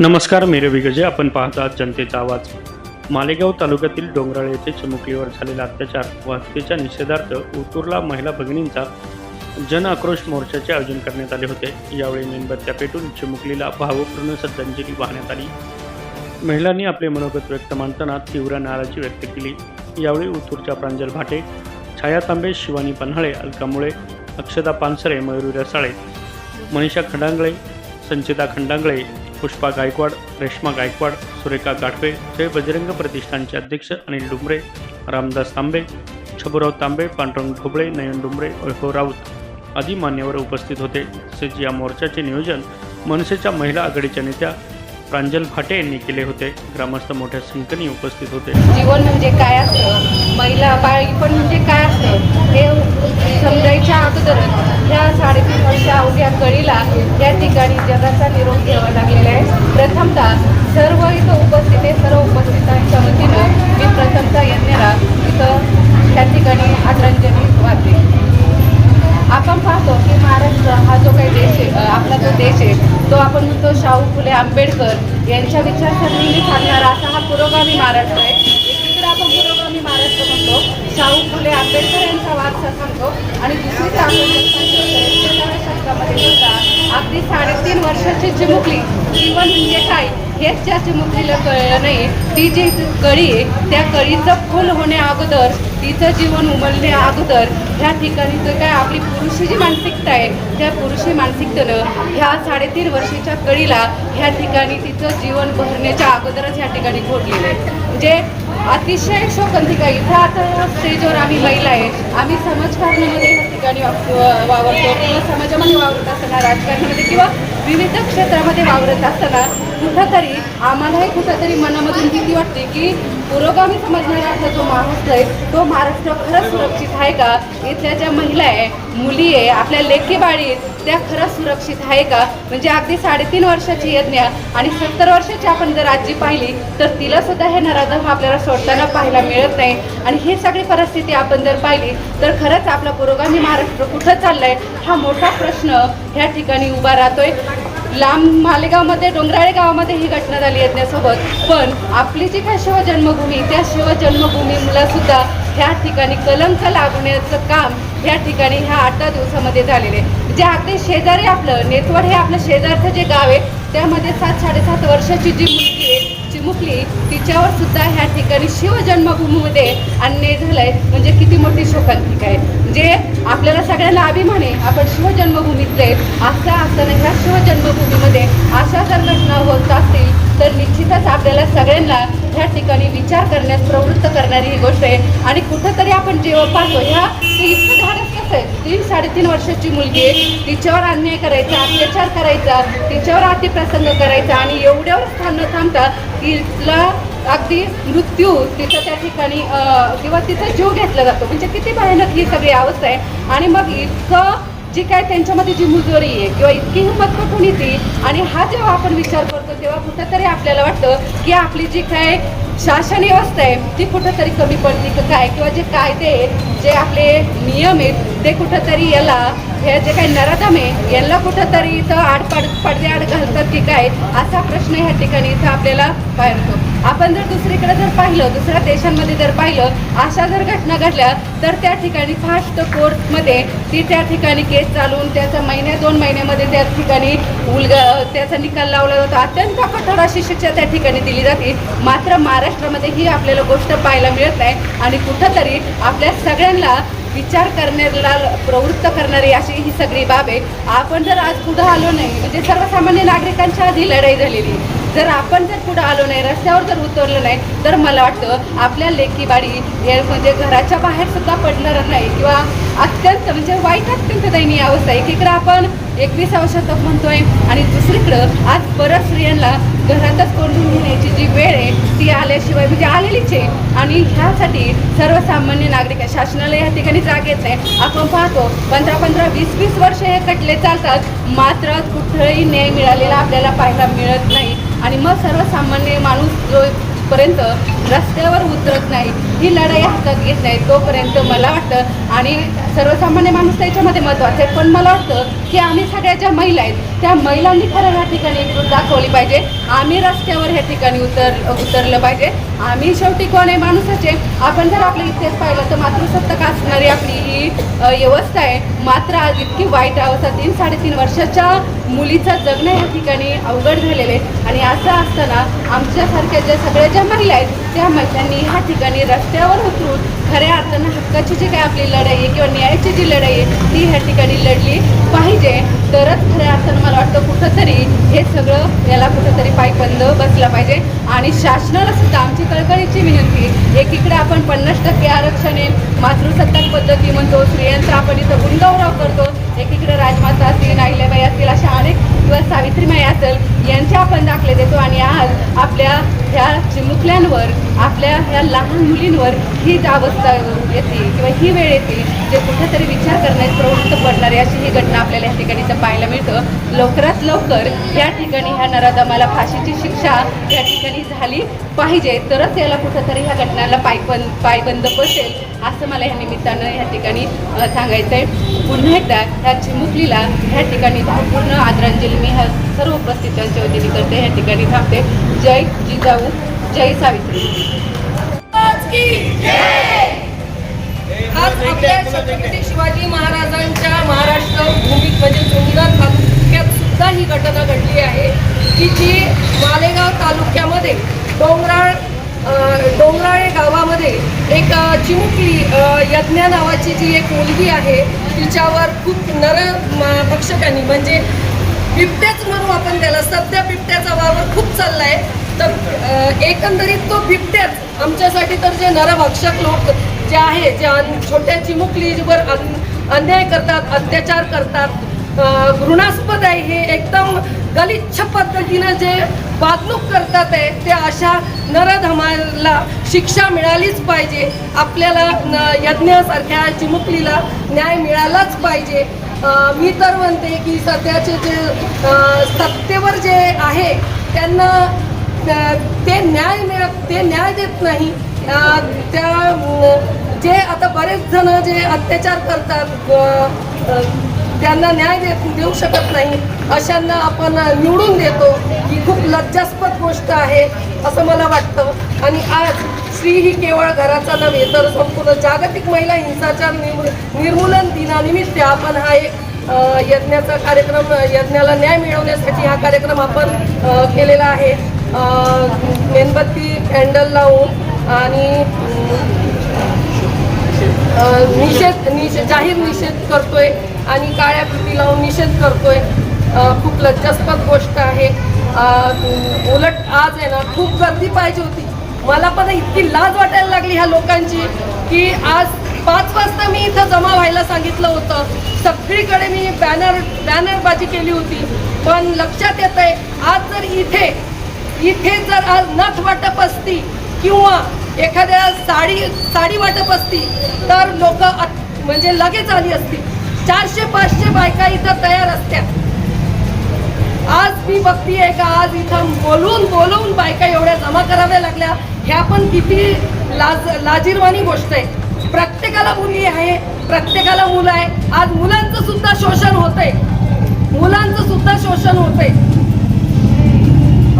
नमस्कार, मी रवी गजे. आपण पाहता जनतेचा आवाज. मालेगाव तालुक्यातील डोंगराळ येथे चिमुकलीवर झालेला अत्याचार व हत्येच्या निषेधार्थ उतूरला महिला भगिनींचा जन आक्रोश मोर्चाचे आयोजन करण्यात आले होते. यावेळी मेणबत्त्या पेटून चिमुकलीला भावपूर्ण श्रद्धांजली वाहण्यात आली. महिलांनी आपले मनोगत व्यक्त मांडताना तीव्र नाराजी व्यक्त केली. यावेळी उतूरच्या प्रांजल भाटे, छाया तांबे, शिवानी पन्हाळे, अलका मुळे, अक्षता पानसरे, मयुरी रसाळे, मनीषा खंडांगळे, संचिता खंडांगळे, पुष्पा गायकवाड, रेश्मा गायकवाड, सुरेखा गाठवे, जय बजरंग प्रतिष्ठानचे अध्यक्ष अनिल डुंबरे, रामदास तांबे, छबुराव तांबे, पांडुरंग ढोबळे, नयन डुंबरे, वैभव राऊत आदी मान्यवर उपस्थित होते. तसेच या मोर्चाचे नियोजन मनसेच्या महिला आघाडीच्या नेत्या प्रांजल भाटे यांनी केले होते. ग्रामस्थ मोठ्या संख्येने उपस्थित होते. जीवन म्हणजे काय असतं, महिला बाळपण म्हणजे काय असतं हे समजायच्या अगोदर ह्या 3.5 वर्ष अवघ्या कळीला या ठिकाणी जगाचा निरोप घ्यावा लागलेला आहे. प्रथमतः सर्व इथं उपस्थित आहे, सर्व उपस्थितांच्या वतीनं मी प्रथमतः यांना इथं त्या ठिकाणी आदरांजली वाहते. आपण पाहतो की महाराष्ट्र हा जो काही देश आहे, आपला जो देश आहे तो आपण म्हणतो शाहू फुले आंबेडकर यांच्या विचारसरणीने चालणारा असा हा पुरोगामी महाराष्ट्र आहे. एकीकडे आपण पुरोगामी महाराष्ट्र म्हणतो, शाहू फुले आंबेडकर यांचा वारसा सांगतो आणि दुसरीकडे आपण शतकामध्ये सुद्धा अगदी 3.5 वर्षाची चिमुकली जीवन म्हणजे काय हेच ज्या चिमुकलीला कळलं नाही. ती जी कळी आहे त्या कळीचं फुल होण्या अगोदर, तिचं जीवन उमलण्या अगोदर ह्या ठिकाणी तर काय आपली पुरुषी जी मानसिकता आहे त्या पुरुषी मानसिकतेनं ह्या 3.5 वर्षाच्या कळीला ह्या ठिकाणी तिचं जीवन भरण्याच्या अगोदरच ह्या ठिकाणी घोटलेलं आहे. म्हणजे अतिशय शोकांतिका. इथं आता स्टेजवर आम्ही महिला आहे, आम्ही समाजकारणामध्ये ह्या ठिकाणी वावरतो किंवा समाजामध्ये वावरत असताना, राजकारणामध्ये किंवा विविध क्षेत्रामध्ये वावरत असताना कुठंतरी आम्हालाही कुठंतरी मनामधून भीती वाटते की पुरोगामी समजणारा आपला जो महाराष्ट्र आहे तो महाराष्ट्र खरंच सुरक्षित आहे का? इथल्या ज्या महिला आहे, मुली आहे, आपल्या लेकी बाळी आहेत त्या खरंच सुरक्षित आहे का? म्हणजे अगदी 3.5 वर्षाची यज्ञ आणि 70 वर्षाची आपण जर आजी पाहिली तर तिला सुद्धा हे नराधम आपल्याला सोडताना पाहायला मिळत नाही. आणि ही सगळी परिस्थिती आपण जर पाहिली तर खरंच आपला पुरोगामी महाराष्ट्र कुठं चाललाय हा मोठा प्रश्न ह्या ठिकाणी उभा राहतोय. लांब मालेगावमध्ये, डोंगराळे गावामध्ये ही घटना झाली यज्ञासोबत, पण आपली जी काय शिवजन्मभूमी त्या शिवजन्मभूमीला सुद्धा ह्या ठिकाणी कलंक लागण्याचं काम ह्या ठिकाणी ह्या 8 दिवसामध्ये झालेले. जे अगदी शेजारी आपलं नेतवड हे आपलं शेजारचं जे गाव आहे त्यामध्ये 7-7.5 वर्षाची जी मुलगी आहे चिमुकली, तिच्यावर सुद्धा ह्या ठिकाणी शिवजन्मभूमीमध्ये अन्याय झालाय. म्हणजे किती मोठी शोकांतिका आहे. म्हणजे आपल्याला सगळ्यांना अभिमान आहे आपण शिवजन्मभूमीतले. असं असताना ह्या शिवजन्मभूमीमध्ये अशा जर घटना होत असतील तर निश्चितच आपल्याला सगळ्यांना ह्या ठिकाणी विचार करण्यास प्रवृत्त करणारी ही गोष्ट आहे. आणि कुठंतरी आपण जेव्हा पाहतो ह्या इतकं धाडस कसं आहे, 3-3.5 वर्षाची मुलगी आहे, तिच्यावर अन्याय करायचा, अत्याचार करायचा, तिच्यावर अतिप्रसंग करायचा आणि एवढ्यावर थांबता तिला अगदी मृत्यू तिचा त्या ठिकाणी किंवा तिचा जीव घेतला जातो. म्हणजे किती भयानक ही सगळी अवस्था आहे. आणि मग इतकं जी काय त्यांच्यामध्ये जी मुजोरी आहे किंवा इतकी हिंमत कुठून येते. आणि हा जेव्हा आपण विचार करतो तेव्हा कुठंतरी आपल्याला वाटतं की आपली जी काय शासन व्यवस्था आहे ती कुठंतरी कमी पडते का काय, किंवा जे कायदे जे आपले नियम आहेत ते कुठंतरी याला हे जे काही नराधम आहे यांना कुठंतरी इथं पडद्याआड घालतात की काय, असा प्रश्न ह्या ठिकाणी इथं आपल्याला पाहतो. आपण जर दुसरीकडे जर पाहिलं, दुसऱ्या देशांमध्ये जर पाहिलं, अशा जर घटना घडल्या तर त्या ठिकाणी फास्ट कोर्टमध्ये ती त्या ठिकाणी केस चालवून त्याचा 1-2 महिन्यामध्ये त्या ठिकाणी त्याचा निकाल लावला जातो. अत्यंत कठोर अशी शिक्षा त्या ठिकाणी दिली जाते. मात्र महाराष्ट्रामध्ये ही आपल्याला गोष्ट पाहायला मिळत नाही. आणि कुठंतरी आपल्या सगळ्यांना विचार करण्याला प्रवृत्त करणारी अशी ही सगळी बाब आहे. आपण जर आज पुढं आलो नाही, म्हणजे सर्वसामान्य नागरिकांच्या आधी लढाई झालेली, जर आपण जर पुढं आलो नाही, रस्त्यावर जर उतरलं नाही तर मला वाटतं आपल्या लेकी बाळी हे म्हणजे घराच्या बाहेर सुद्धा पडणार नाही. किंवा अत्यंत म्हणजे वाईट अत्यंत दयनीय अवस्था आहे. एकीकडे आपण 21व शतक म्हणतोय आणि दुसरीकडं आज बऱ्याच स्त्रियांना घरातच कोंडून घेण्याची जी वेळ आहे ती आल्याशिवाय म्हणजे आलेलीच आहे. आणि ह्यासाठी सर्वसामान्य नागरिक शासनाला या ठिकाणी जाग येत नाही. आपण पाहतो 15-15, 20-20 वर्ष हे खटले चालतात, मात्र कुठेही न्याय मिळालेला आपल्याला पाहायला मिळत नाही. आणि मग सर्वसामान्य माणूस जो जोपर्यंत रस्त्यावर उतरत नाही, ही लढाई हातात घेत नाही, तोपर्यंत मला वाटतं आणि सर्वसामान्य माणूस त्याच्यामध्ये महत्त्वाचं आहे, पण मला वाटतं की आम्ही सगळ्या ज्या महिला आहेत त्या महिलांनी खरं ह्या ठिकाणी एकजूट दाखवली पाहिजे. आम्ही रस्त्यावर ह्या ठिकाणी उतरलं पाहिजे. आम्ही शेवटी कोण आहे, माणसाचे. आपण जर आपल्या इतिहास पाहिलं तर मातृसत्ताक असणारी आपली ही व्यवस्था आहे, मात्र आज इतकी वाईट अवस्था 3-3.5 वर्षाच्या मुलीचं जगणं या ठिकाणी अवघड झालेलं आहे. आणि असं असताना आमच्यासारख्या ज्या महिला आहेत त्या महिलांनी ह्या ठिकाणी रस्त्यावर उतरून खऱ्या अर्थानं हक्काची जी काय आपली लढाई आहे किंवा न्यायाची जी लढाई आहे ती ह्या ठिकाणी लढली पाहिजे. तरच खऱ्या अर्थानं मला वाटतं कुठंतरी हे सगळं याला कुठंतरी पायबंद बसला पाहिजे. आणि शासनाला सुद्धा आमची कळकळीची विनंती, एकीकडे आपण 50% आरक्षण आहे, मातृसत्ताक पद्धती म्हणतो, स्त्रियांचा आपण इथं गुणगौरव करतो, एकीकडे राजमाता असतील, अहिल्याबाई असतील, अशा अनेक किंवा सावित्रीमाई असेल यांचे आपण दाखले देतो. आणि आज आपल्या ह्या चिमुकल्यांवर, आपल्या ह्या लहान मुलींवर हीच अवस्था येते किंवा ही वेळ येते जे कुठेतरी विचार करण्यास प्रवृत्त पडणारी अशी ही घटना आपल्याला या ठिकाणी तर पाहायला मिळतं. लवकरात लवकर या ठिकाणी ह्या नराधमाला फाशीची शिक्षा या ठिकाणी झाली पाहिजे, तरच याला कुठंतरी ह्या घटनाला पायबंद बसेल असं मला ह्या निमित्तानं ह्या ठिकाणी सांगायचं आहे. पुन्हा एकदा ह्या चिमुकलीला ह्या ठिकाणी पूर्ण आदरांजली मी ह्या सर्व उपस्थितांच्या वतीने करते. ह्या ठिकाणी थांबते. जय जिजाऊ, जय सावित्री. आज आपल्या छत्रपती शिवाजी महाराजांच्या महाराष्ट्र भूमीत म्हणजे जुन्नर तालुक्यात सुद्धा ही घटना घडली आहे की जी मालेगाव तालुक्यामध्ये डोंगराळे गावामध्ये एक चिमुकली यज्ञा नावाची जी एक मुलगी आहे तिच्यावर खूप नरभक्षकांनी म्हणजे बिबट्याच म्हणू आपण त्याला, सध्या बिबट्याचा वावर खूप चालला आहे. तर एकंदरीत तो बिबट्याच आमच्यासाठी तर जे नरभक्षक लोक जे आहे, जे छोट्या चिमुकलीवर अन्याय करतात, अत्याचार करतात, घृणास्पद आहे. हे एकदम गलिच्छ पद्धतीनं जे वागणूक करतात आहे ते अशा नरधमाला शिक्षा मिळालीच पाहिजे. आपल्याला यज्ञासारख्या चिमुकलीला न्याय मिळालाच पाहिजे. मी तर म्हणते की सध्याचे जे सत्तेवर जे आहे त्यांना ते न्याय देत नाही. जे आता बरेच जण जे अत्याचार करतात त्यांना न्याय देऊ शकत नाही, अशांना आपण निवडून देतो. ही खूप लज्जास्पद गोष्ट आहे असं मला वाटतं. आणि आज स्त्री ही केवळ घराचा नव्हे तर संपूर्ण जागतिक महिला हिंसाचार निर्मूलन दिनानिमित्त आपण हा एक यज्ञाचा कार्यक्रम, यज्ञाला न्याय मिळवण्यासाठी हा कार्यक्रम आपण केलेला आहे. मेणबत्ती कॅन्डल लावून आणि जाहीर निषेध करतोय आणि काळ्या फिती लावून निषेध करतोय. खूप लज्जास्पद गोष्ट आहे. उलट आज आहे ना खूप गर्दी पाहिजे होती. मला पण इतकी लाज वाटायला लागली ह्या लोकांची की आज 5 वाजता मी इथं जमा व्हायला सांगितलं होतं. सगळीकडे मी बॅनरबाजी केली होती, पण लक्षात येत आहे आज जर इथे जर आज नथ वाटप असती किंवा एखाद्या साडी वाटप असती तर लोक म्हणजे लगेच आली असती. 400-500 बायका इथं तयार असत्या. आज मी बघतीये का आज इथं बोलवून बायका एवढ्या जमा कराव्या लागल्या. ह्या पण किती लाजिरवाणी गोष्ट आहे. प्रत्येकाला मुली आहे, प्रत्येकाला मुलं आहे. आज मुलांचं सुद्धा शोषण होतंय.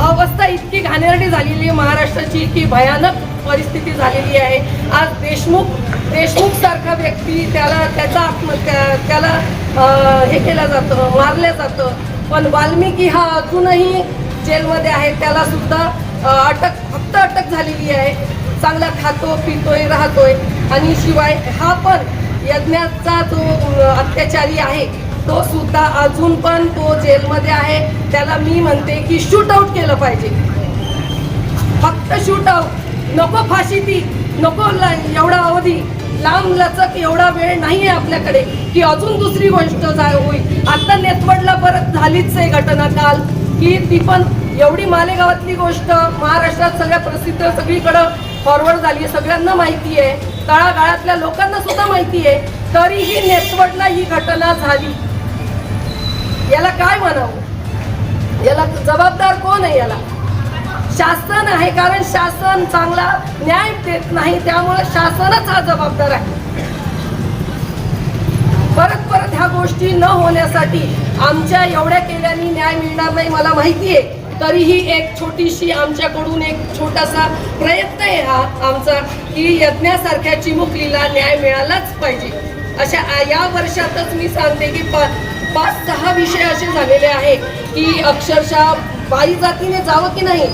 अवस्था इतकी घाणेरडी झालेली आहे महाराष्ट्राची की भयानक परिस्थिती झालेली आहे. आज देशमुख सारखा व्यक्ती त्याला हे केलं जातं, मारलं जातं. पण वाल्मिकी हा अजूनही जेलमध्ये आहे, त्याला सुद्धा फक्त अटक झालेली आहे. चांगला खातो पितोय राहतोय. आणि शिवाय हा पण यज्ञाचा जो अत्याचारी आहे तो सुद्धा अजून पण तो जेलमध्ये आहे. त्याला मी म्हणते की शूट आउट केलं पाहिजे, फक्त शूट आउट. नको फाशी ती, नको एवढा अवधी, लांब लचक एवढा वेळ नाही आहे आपल्याकडे की अजून दुसरी गोष्ट होईल. आता नेतवडला परत झालीच आहे घटना काल की ती पण एवढी मालेगावातली गोष्ट महाराष्ट्रात सगळ्या प्रसिद्ध सगळीकडं फॉरवर्ड झाली, सगळ्यांना माहिती आहे, तळागाळातल्या लोकांना सुद्धा माहिती आहे. तरीही नेतवडला ही घटना झाली. याला काय म्हणावं? याला जबाबदार कोण आहे? याला शासन आहे, कारण शासन चांगला न्याय देत नाही, त्यामुळे शासनच हा जबाबदार आहे. परत परत ह्या गोष्टी न होण्यासाठी आमच्या एवढ्या केल्याने न्याय मिळणार नाही मला माहिती आहे, तरीही एक छोटीशी आमच्याकडून एक छोटासा प्रयत्न आहे हा आमचा, की यज्ञासारख्या चिमुकलीला न्याय मिळालाच पाहिजे. अशा या वर्षातच मी सांगते की 5-6 विषय असे झालेले आहे की अक्षरशः बाई जातीने जावं की नाही